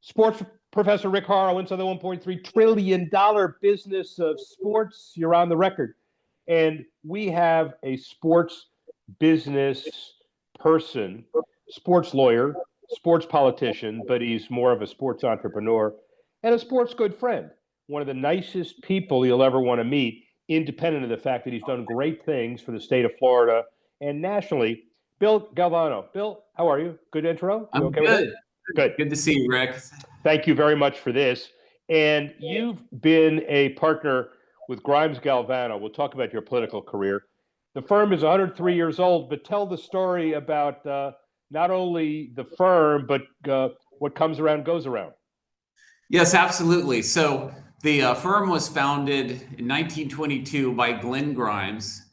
Sports professor Rick Horrow inside the $1.3 trillion business of sports. You're on the record. And we have a sports business person, sports lawyer, sports politician, but he's more of a sports entrepreneur and a sports good friend. One of the nicest people you'll ever want to meet, independent of the fact that he's done great things for the state of Florida and nationally. Bill Galvano. Bill, how are you? Good intro? You I'm okay good. with it? Good. Good to see you, Rick. Thank you very much for this. And you've been a partner with Grimes Galvano. We'll talk about your political career. The firm is 103 years old, but tell the story about not only the firm, but what comes around goes around. Yes, absolutely. So the firm was founded in 1922 by Glenn Grimes.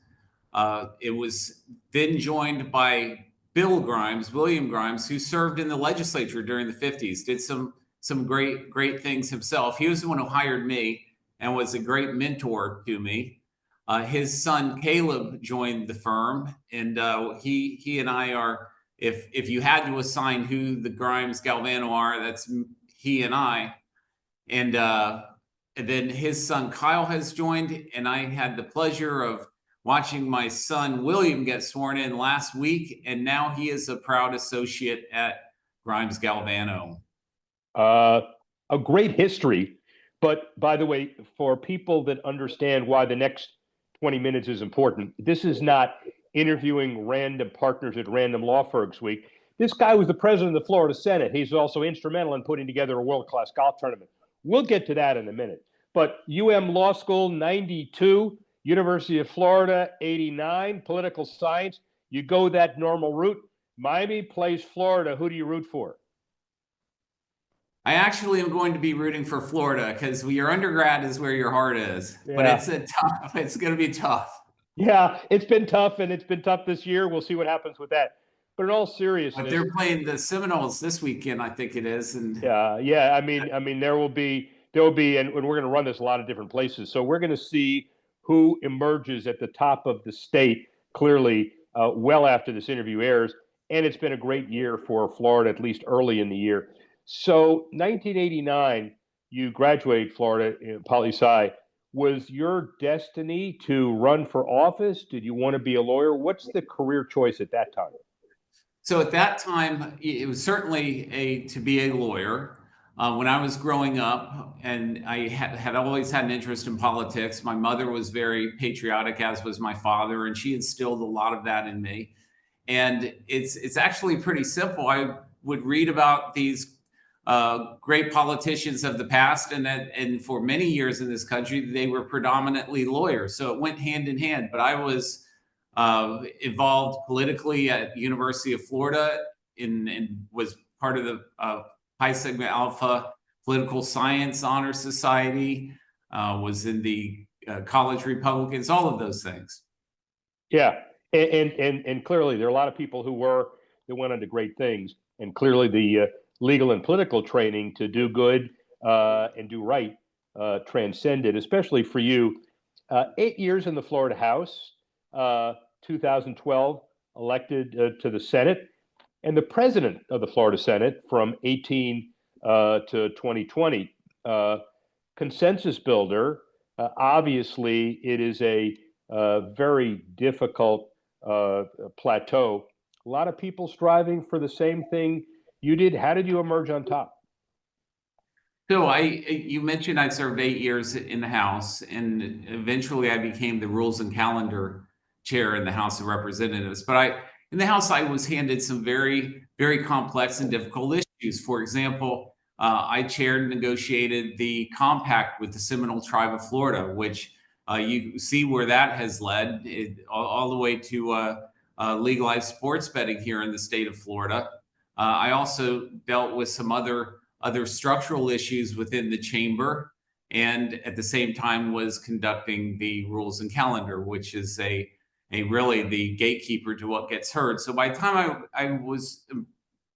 It was then joined by Bill Grimes, William Grimes, who served in the legislature during the 50s, did some great things himself. He was the one who hired me and was a great mentor to me. His son Caleb joined the firm, and he and I are, if you had to assign who the Grimes Galvano are, that's he and I. And then his son Kyle has joined, and I had the pleasure of watching my son William get sworn in last week, and now he is a proud associate at Grimes Galvano. A great history, but by the way, for people that understand why the next 20 minutes is important, this is not interviewing random partners at random law firms week. This guy was the president of the Florida Senate. He's also instrumental in putting together a world-class golf tournament. We'll get to that in a minute. But Law School, 92, University of Florida, 89, political science. You go that normal route. Miami plays Florida. Who do you root for? I actually am going to be rooting for Florida because your undergrad is where your heart is. Yeah. But it's going to be tough. Yeah, it's been tough, and it's been tough this year. We'll see what happens with that. But in all seriousness, but they're playing the Seminoles this weekend, I think it is. And yeah. I mean, there will be, and we're going to run this a lot of different places. So we're going to see who emerges at the top of the state clearly well after this interview airs. And it's been a great year for Florida, at least early in the year. So 1989, you graduated Florida Poli-Sci. Was your destiny to run for office? Did you want to be a lawyer? What's the career choice at that time? So at that time, it was certainly to be a lawyer. When I was growing up, and I had always had an interest in politics. My mother was very patriotic, as was my father, and she instilled a lot of that in me. And it's actually pretty simple. I would read about these great politicians of the past, and for many years in this country, they were predominantly lawyers. So it went hand in hand. But I was involved politically at the University of Florida and was part of the Pi Sigma Alpha Political Science Honor Society, was in the College Republicans, all of those things. Yeah, and clearly there are a lot of people that went on to great things, and clearly the legal and political training to do good and do right transcended, especially for you. 8 years in the Florida House, 2012 elected to the Senate, and the president of the Florida Senate from 18 to 2020. Consensus builder. Obviously, it is a very difficult plateau. A lot of people striving for the same thing you did. How did you emerge on top? So you mentioned I served 8 years in the House, and eventually I became the Rules and Calendar chair in the House of Representatives. But in the House, I was handed some very, very complex and difficult issues. For example, I chaired and negotiated the compact with the Seminole Tribe of Florida, which you see where that has led all the way to legalized sports betting here in the state of Florida. I also dealt with some other structural issues within the chamber, and at the same time was conducting the Rules and Calendar, which is really the gatekeeper to what gets heard. So by the time I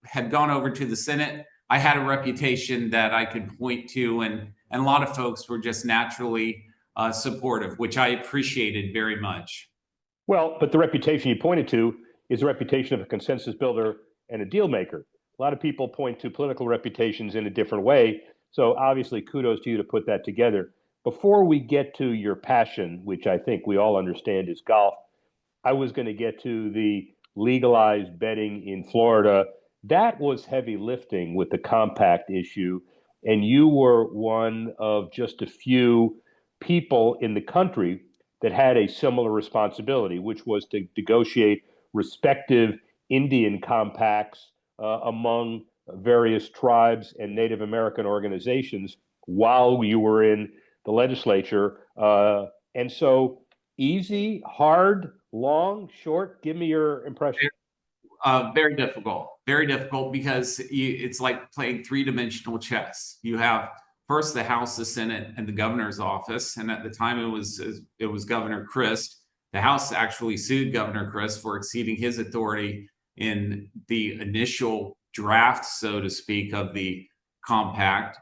had gone over to the Senate, I had a reputation that I could point to, and a lot of folks were just naturally supportive, which I appreciated very much. Well, but the reputation you pointed to is the reputation of a consensus builder and a deal maker. A lot of people point to political reputations in a different way. So obviously, kudos to you to put that together. Before we get to your passion, which I think we all understand is golf, I was going to get to the legalized betting in Florida. That was heavy lifting with the compact issue. And you were one of just a few people in the country that had a similar responsibility, which was to negotiate respective Indian compacts among various tribes and Native American organizations while you were in the legislature. And so, easy, hard, long, short? Give me your impression. Very difficult because it's like playing three-dimensional chess. You have first the House, the Senate, and the governor's office. And at the time, it was Governor Christ. The House actually sued Governor Christ for exceeding his authority in the initial draft, so to speak, of the compact.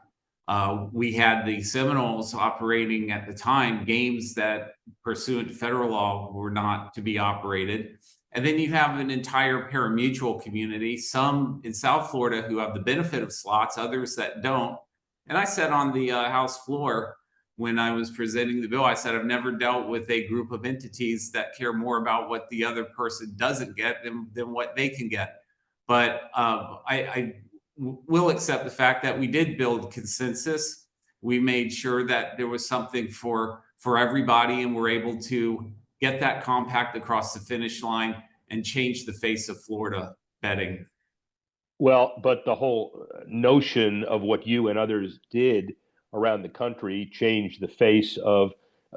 We had the Seminoles operating at the time games that, pursuant to federal law, were not to be operated. And then you have an entire parimutuel community, some in South Florida who have the benefit of slots, others that don't. And I said on the House floor when I was presenting the bill, I said, I've never dealt with a group of entities that care more about what the other person doesn't get than what they can get. But I will accept the fact that we did build consensus. We made sure that there was something for everybody, and we're able to get that compact across the finish line and change the face of Florida betting. Well, but the whole notion of what you and others did around the country changed the face of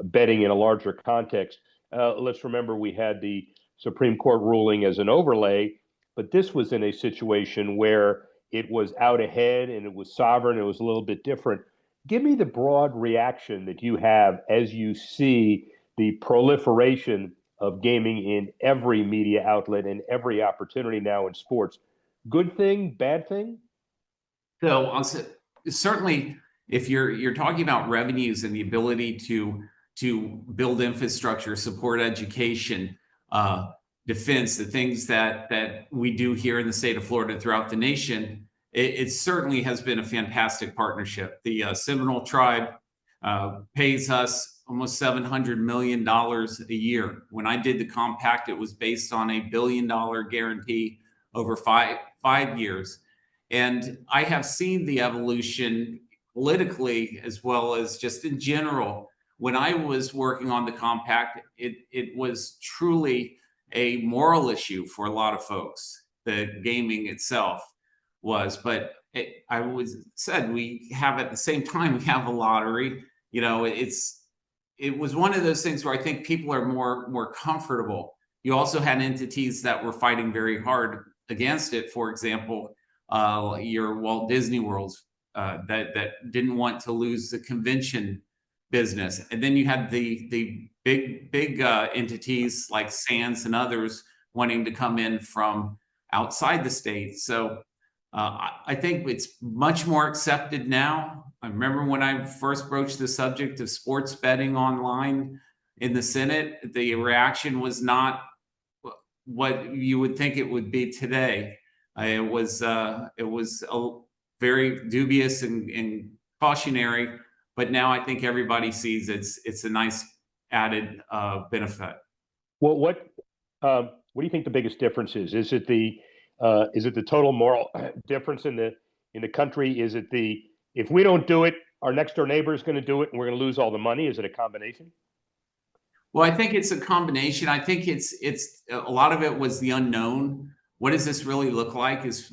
betting in a larger context. Let's remember we had the Supreme Court ruling as an overlay, but this was in a situation where it was out ahead and it was sovereign. It was a little bit different. Give me the broad reaction that you have as you see the proliferation of gaming in every media outlet and every opportunity now in sports. Good thing, bad thing? So certainly, if you're talking about revenues and the ability to build infrastructure, support education, defense, the things that we do here in the state of Florida throughout the nation, it certainly has been a fantastic partnership. The Seminole tribe pays us almost $700 million a year. When I did the compact, it was based on $1 billion guarantee over five years. And I have seen the evolution politically as well as just in general. When I was working on the compact, it was truly a moral issue for a lot of folks. The gaming itself was, but I was said we have at the same time we have a lottery. You know, it was one of those things where I think people are more comfortable. You also had entities that were fighting very hard against it. For example, your Walt Disney Worlds that didn't want to lose the convention business, and then you had the big entities like Sands and others wanting to come in from outside the state. So I think it's much more accepted now. I remember when I first broached the subject of sports betting online in the Senate, the reaction was not what you would think it would be today. It was very dubious and cautionary, but now I think everybody sees it's a nice added benefit. Well, what do you think the biggest difference is? Is it the total moral difference in the country? Is it the if we don't do it, our next door neighbor is going to do it, and we're going to lose all the money? Is it a combination? Well, I think it's a combination. I think it's a lot of it was the unknown. What does this really look like? Is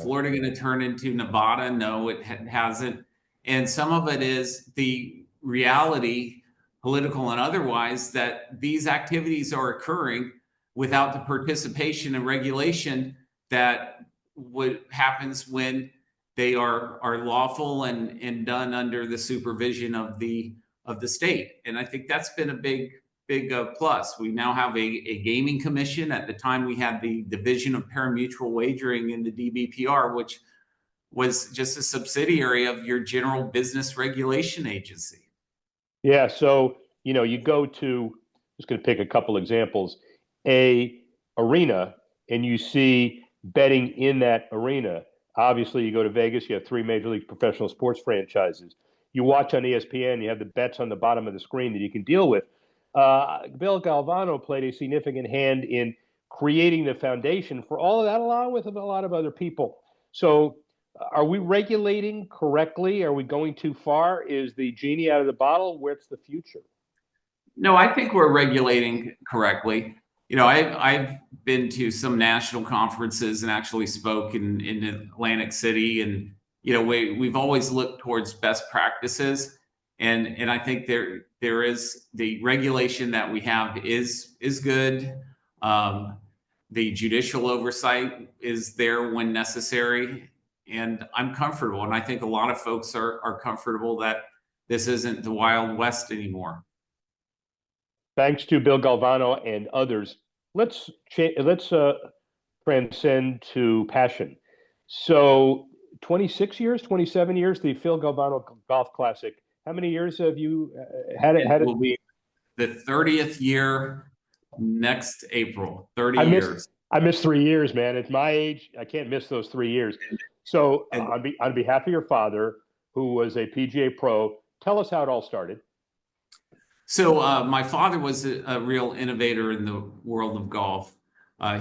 Florida going to turn into Nevada? No, it hasn't. And some of it is the reality, political and otherwise, that these activities are occurring without the participation and regulation that what happens when they are lawful and done under the supervision of the state. And I think that's been a big plus. We now have a gaming commission. At the time, we had the Division of Parimutuel Wagering in the DBPR, which was just a subsidiary of your general business regulation agency. Yeah. So, you go to, just going to pick a couple examples, a arena, and you see betting in that arena. Obviously, you go to Vegas, you have three major league professional sports franchises. You watch on ESPN, you have the bets on the bottom of the screen that you can deal with. Bill Galvano played a significant hand in creating the foundation for all of that, along with a lot of other people. So, are we regulating correctly? Are we going too far? Is the genie out of the bottle? Where's the future? No, I think we're regulating correctly. I've been to some national conferences and actually spoke in Atlantic City, and we've always looked towards best practices, and I think there is the regulation that we have is good. The judicial oversight is there when necessary, and I'm comfortable, and I think a lot of folks are comfortable that this isn't the Wild West anymore. Thanks to Bill Galvano and others, let's transcend to passion. So, 26 years, 27 years, the Phil Galvano Golf Classic. How many years have you had it? It will be the 30th year next April. 30 I missed years. I missed 3 years, man. At my age, I can't miss those 3 years. So, And on behalf of your father, who was a PGA pro, tell us how it all started. so my father was a real innovator in the world of golf.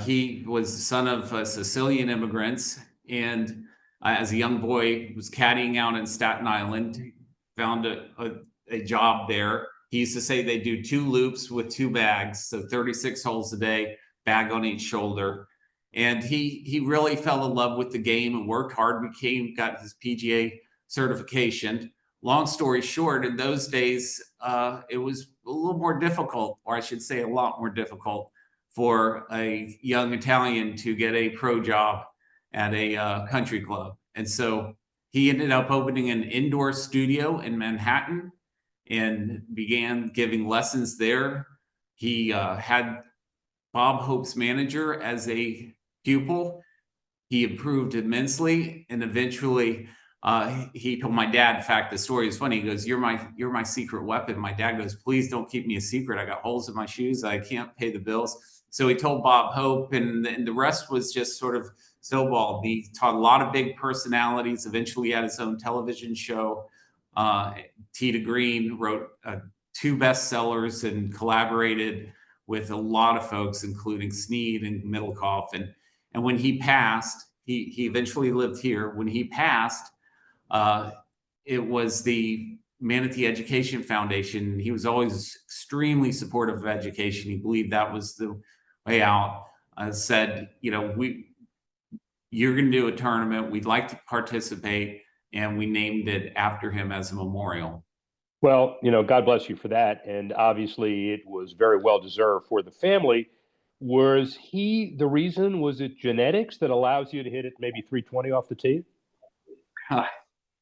He was the son of Sicilian immigrants, and as a young boy, was caddying out in Staten Island. Found a job there. He used to say they do 2 loops with 2 bags, so 36 holes a day, bag on each shoulder. And he really fell in love with the game and worked hard. Got his PGA certification. Long story short, in those days, it was a little more difficult, or I should say, a lot more difficult for a young Italian to get a pro job at a country club. And so he ended up opening an indoor studio in Manhattan and began giving lessons there. He had Bob Hope's manager as a pupil. He improved immensely, and eventually he told my dad. In fact, the story is funny. He goes, "You're my secret weapon." My dad goes, "Please don't keep me a secret. I got holes in my shoes. I can't pay the bills." So he told Bob Hope, and the rest was just sort of snowballed. He taught a lot of big personalities. Eventually, he had his own television show. Tee to Green wrote 2 bestsellers and collaborated with a lot of folks, including Snead and Middlecoff. And when he passed, he eventually lived here. When he passed, it was the Manatee Education Foundation. He was always extremely supportive of education. He believed that was the way out. Said, you're going to do a tournament. We'd like to participate. And we named it after him as a memorial. Well, God bless you for that. And obviously, it was very well deserved for the family. Was he the reason? Was it genetics that allows you to hit it maybe 320 off the tee?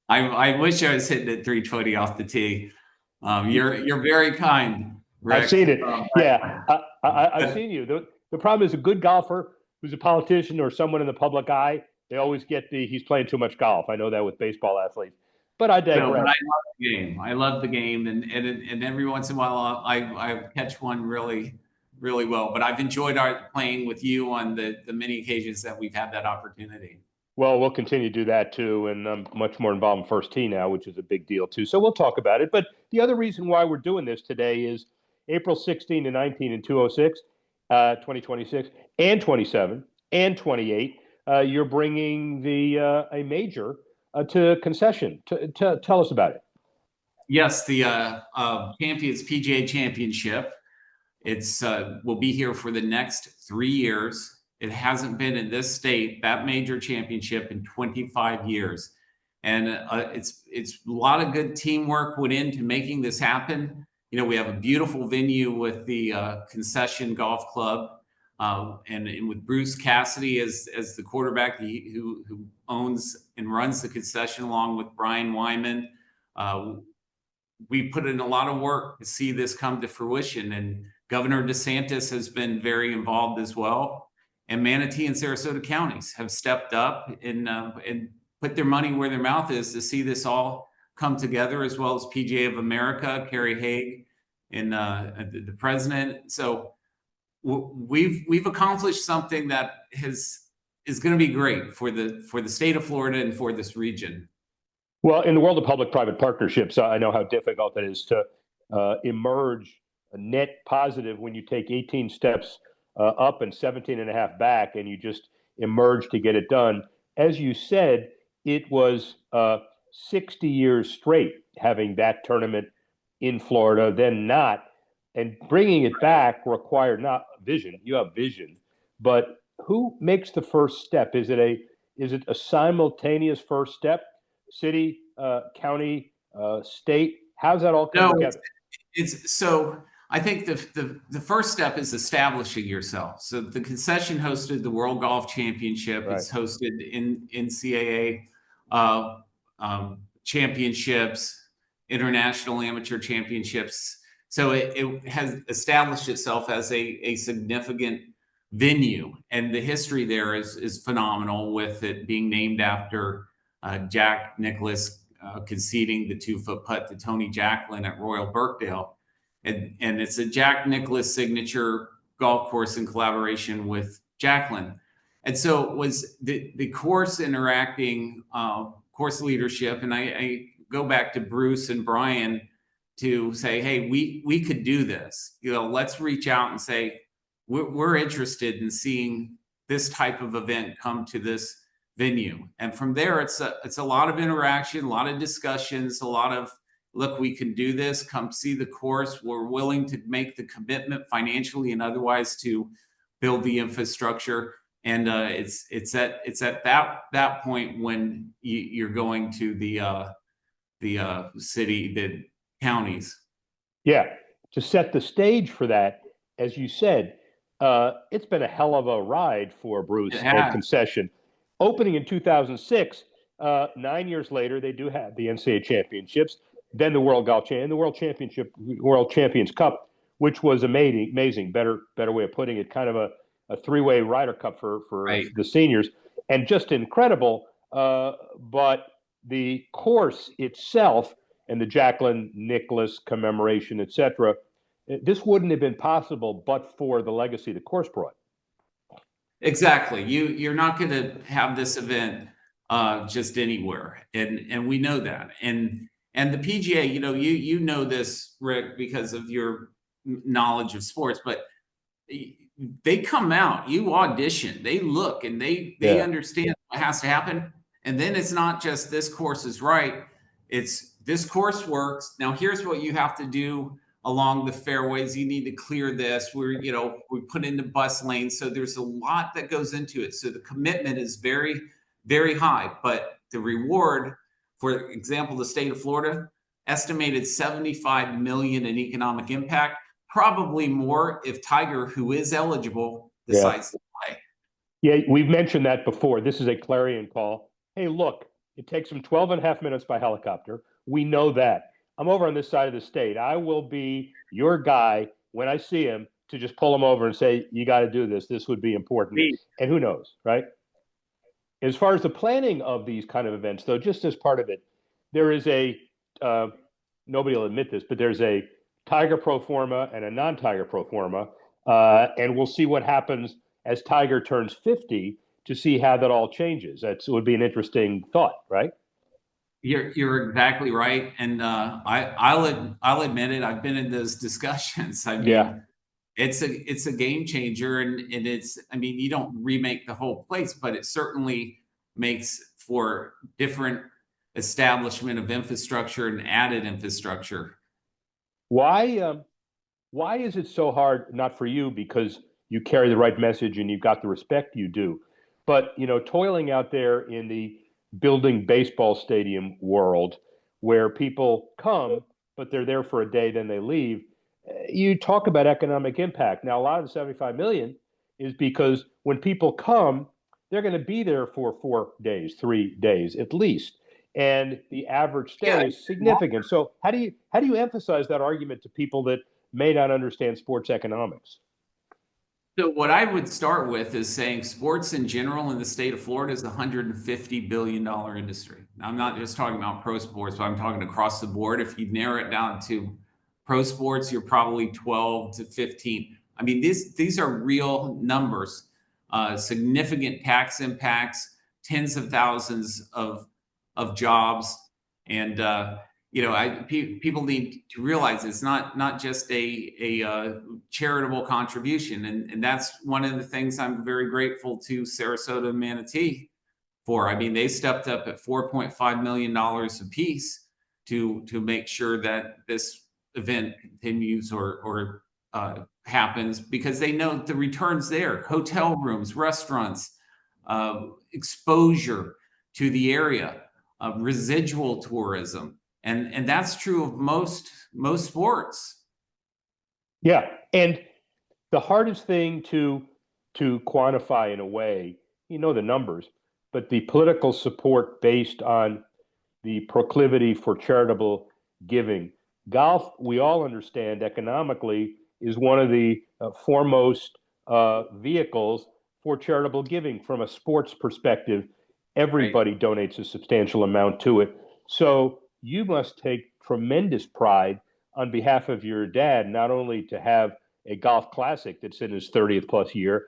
I wish I was hitting at 320 off the tee. You're very kind, Rick. I've seen it. Yeah, I've seen you. The problem is a good golfer who's a politician or someone in the public eye, they always get he's playing too much golf. I know that with baseball athletes. But I digress. No, but I love the game. I love the game, and every once in a while I catch one really, really well. But I've enjoyed playing with you on the many occasions that we've had that opportunity. Well, we'll continue to do that too, and I'm much more involved in first tee now, which is a big deal too. So we'll talk about it. But the other reason why we're doing this today is April 16 to 19 and 2026, and 27 and 28. You're bringing a major to concession. Tell us about it. Yes, the Champions PGA Championship. It's will be here for the next 3 years. It hasn't been in this state, that major championship, in 25 years. And it's a lot of good teamwork went into making this happen. We have a beautiful venue with the Concession Golf Club, and with Bruce Cassidy as the quarterback, who owns and runs the concession, along with Brian Wyman. We put in a lot of work to see this come to fruition, and Governor DeSantis has been very involved as well. And Manatee and Sarasota counties have stepped up and put their money where their mouth is to see this all come together, as well as PGA of America, Kerry Haig, and the president. So we've accomplished something that has is going to be great for the state of Florida and for this region. Well, in the world of public-private partnerships, I know how difficult it is to emerge a net positive when you take 18 steps up and 17 and a half back, and you just emerge to get it done. As you said, it was 60 years straight having that tournament in Florida, then not. And bringing it back required not vision. You have vision, but who makes the first step? Is it a simultaneous first step? City, county, state? How's that all come together? It's so I think the first step is establishing yourself. So the concession hosted the World Golf Championship. Right. It's hosted in NCAA championships, international amateur championships. So it has established itself as a significant venue, and the history there is phenomenal, with it being named after Jack Nicklaus conceding the 2-foot putt to Tony Jacklin at Royal Birkdale. And it's a Jack Nicklaus signature golf course in collaboration with Jacklin. And so it was the course interacting, course leadership. And I go back to Bruce and Brian to say, hey, we could do this. Let's reach out and say, we're interested in seeing this type of event come to this venue. And from there, it's a lot of interaction, a lot of discussions, a lot of, look, we can do this, come see the course. We're willing to make the commitment financially and otherwise to build the infrastructure. And it's at that point when you're going to the city, the counties. Yeah, to set the stage for that, as you said, it's been a hell of a ride for Bruce and Concession. Opening in 2006, 9 years later, they do have the NCAA championships, then the World Golf Championship, and the World Championship, World Champions Cup, which was amazing. Better way of putting it, kind of a three-way Ryder Cup for right. the seniors, and just incredible. But the course itself and the Jacklin Nicklaus commemoration, etc., this wouldn't have been possible but for the legacy the course brought. Exactly. You're not going to have this event just anywhere, and we know that. And the PGA, you know this, Rick, because of your knowledge of sports, but they come out, you audition, they look, and they understand what has to happen. And then it's not just this course is right; it's this course works. Now here's what you have to do along the fairways. You need to clear this. We put into bus lanes. So there's a lot that goes into it. So the commitment is very, very high, but the reward, for example, the state of Florida estimated 75 million in economic impact, probably more if Tiger, who is eligible, decides to play. Yeah, we've mentioned that before. This is a clarion call. Hey, look, it takes him 12 and a half minutes by helicopter. We know that. I'm over on this side of the state. I will be your guy when I see him to just pull him over and say, you got to do this. This would be important. And who knows, right? As far as the planning of these kind of events, though, just as part of it, there is nobody will admit this, but there's a Tiger pro forma and a non-Tiger pro forma. And we'll see what happens as Tiger turns 50 to see how that all changes. It would be an interesting thought, right? You're exactly right, and I'll admit it. I've been in those discussions. I mean, it's a game changer, and it's. I mean, you don't remake the whole place, but it certainly makes for different establishment of infrastructure and added infrastructure. Why is it so hard? Not for you, because you carry the right message and you've got the respect you do, but toiling out there in the building baseball stadium world where people come, but they're there for a day, then they leave. You talk about economic impact. Now, a lot of the 75 million is because when people come, they're going to be there for 4 days, 3 days at least. And the average stay is significant. So how do you emphasize that argument to people that may not understand sports economics? So what I would start with is saying sports in general in the state of Florida is a $150 billion industry. Now, I'm not just talking about pro sports, but I'm talking across the board. If you narrow it down to pro sports, you're probably 12 to 15. I mean, these are real numbers. significant tax impacts, tens of thousands of jobs, and people need to realize it's not just a charitable contribution, and that's one of the things I'm very grateful to Sarasota and Manatee for. I mean, they stepped up at $4.5 million apiece to make sure that this event continues or happens, because they know the returns there: hotel rooms, restaurants, exposure to the area, residual tourism, and that's true of most sports. Yeah, and the hardest thing to quantify in a way, you know, the numbers, but the political support based on the proclivity for charitable giving. Golf, we all understand economically, is one of the foremost vehicles for charitable giving from a sports perspective. Everybody donates a substantial amount to it. So you must take tremendous pride on behalf of your dad, not only to have a golf classic that's in his 30th plus year,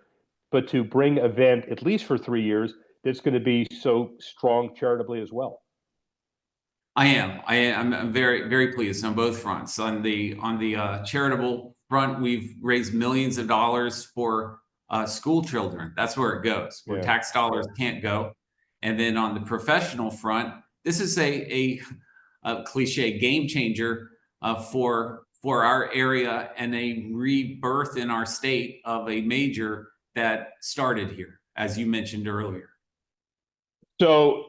but to bring an event, at least for 3 years, that's going to be so strong charitably as well. I'm very, very pleased on both fronts. On the charitable front, we've raised millions of dollars for school children. That's where it goes, where tax dollars can't go. And then on the professional front, this is a cliche game changer for our area, and a rebirth in our state of a major that started here, as you mentioned earlier. So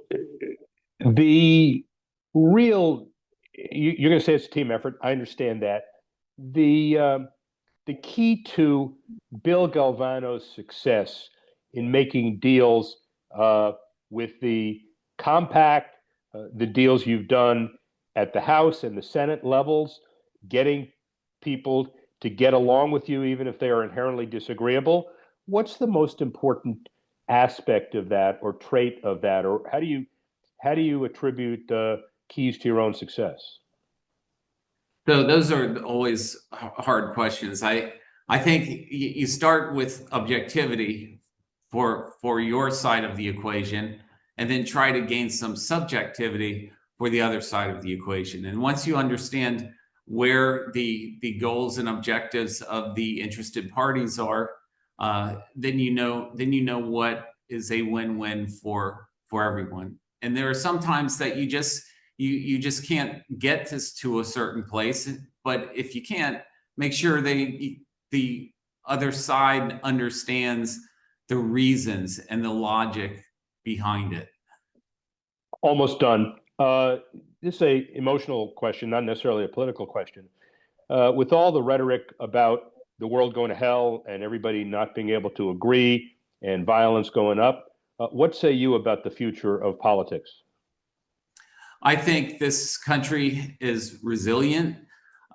the real, you're going to say it's a team effort. I understand that. The key to Bill Galvano's success in making deals with the compact, the deals you've done at the House and the Senate levels, getting people to get along with you even if they are inherently disagreeable. What's the most important aspect of that, or trait of that, or how do you attribute keys to your own success? So those are always hard questions. I think you start with objectivity for your side of the equation, and then try to gain some subjectivity for the other side of the equation. And once you understand where the goals and objectives of the interested parties are, then you know what is a win-win for everyone. And there are some times that you just can't get to a certain place, but if you can't, make sure the other side understands the reasons and the logic behind it. Almost done. This is a emotional question, not necessarily a political question. With all the rhetoric about the world going to hell and everybody not being able to agree and violence going up, what say you about the future of politics? I think this country is resilient.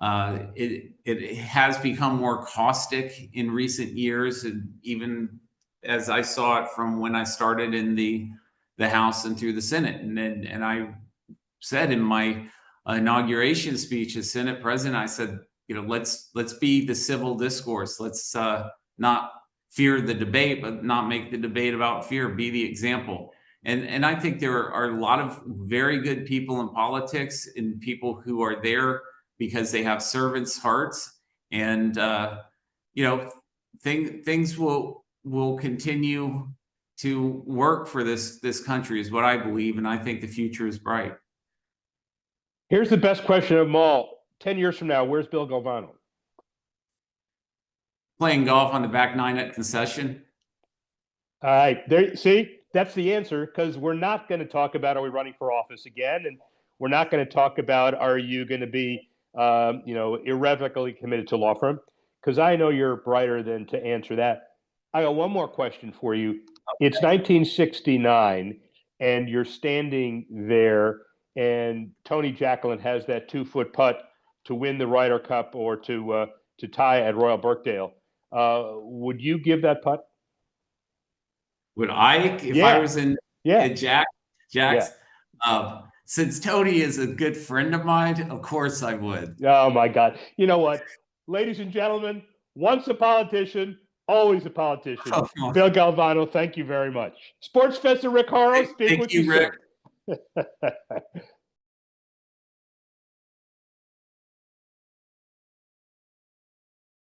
It has become more caustic in recent years, and even as I saw it from when I started in the House and through the Senate. And I said in my inauguration speech as Senate President, I said, let's be the civil discourse. Let's not fear the debate, but not make the debate about fear. Be the example. And I think there are a lot of very good people in politics, and people who are there because they have servants' hearts. And things will continue to work for this country, is what I believe, and I think the future is bright. Here's the best question of them all. 10 years from now, where's Bill Galvano? Playing golf on the back nine at concession. All right, there. See, that's the answer, because we're not going to talk about, are we running for office again, and we're not going to talk about, are you going to be irrevocably committed to law firm, because I know you're brighter than to answer that. I got one more question for you. Okay. It's 1969, and you're standing there, and Tony Jacqueline has that 2-foot putt to win the Ryder Cup, or to tie at Royal Birkdale. Would you give that putt? Would I, if I was in Jack's? Since Tony is a good friend of mine, of course I would. Oh my God. You know what? Ladies and gentlemen, once a politician, Always a politician. Bill Galvano, thank you very much. Sports Festa Rick Horrow, speak Thank with you, you Rick. soon.